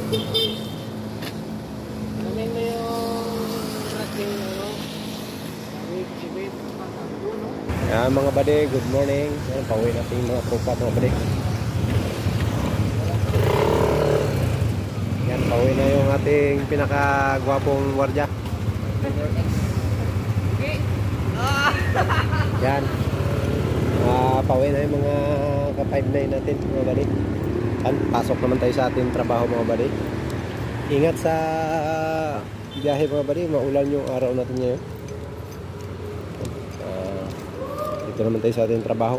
Namin na yung ating wait, Yan mga buddy, good morning. Yan, pauwi natin yung mga tropa mga buddy. Yan, pauwi na yung ating pinakagwapong wardya. Yan, pauwi na yung mga ka-5-9 natin mga buddy. Yan, pasok naman tayo sa ating trabaho mga buddy. Ingat sa biyahe mga buddy, maulan yung araw natin ngayon. Dito naman tayo sa ating trabaho.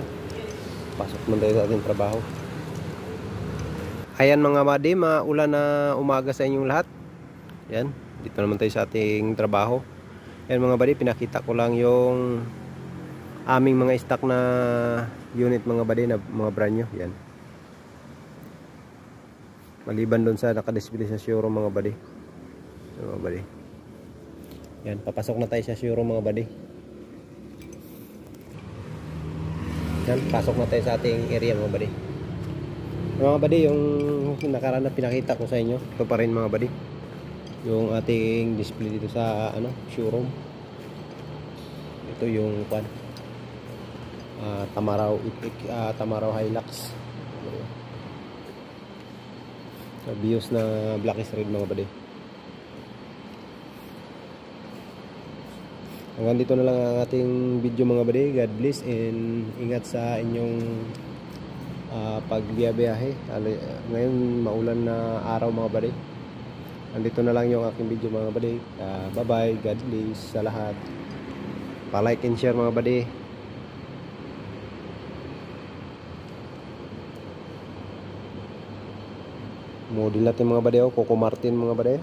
Pasok naman tayo sa ating trabaho. Ayan mga buddy, maulan na umaga sa inyong lahat. Yan, dito naman tayo sa ating trabaho. Ayan mga buddy, pinakita ko lang yung aming mga stock na unit mga buddy, na mga brand new. Yan, maliban doon sa nakadisplay sa showroom mga buddy. Mga buddy, yan, papasok na tayo sa showroom mga buddy. Yan, pasok na tayo sa ating area mga buddy. Mga buddy, yung nakaraan na pinakita ko sa inyo, ito pa rin mga buddy, yung ating display dito sa showroom. Ito yung Tamaraw Hilux, Vios na blackish red mga buddy. Hanggang dito na lang ang ating video mga buddy. God bless and ingat sa inyong pagbiyahe. Ngayon maulan na araw mga buddy. Andito na lang yung aking video mga buddy. Bye bye, God bless sa lahat. Pa-like and share mga buddy. Model natin mga buddy, Coco Martin mga buddy.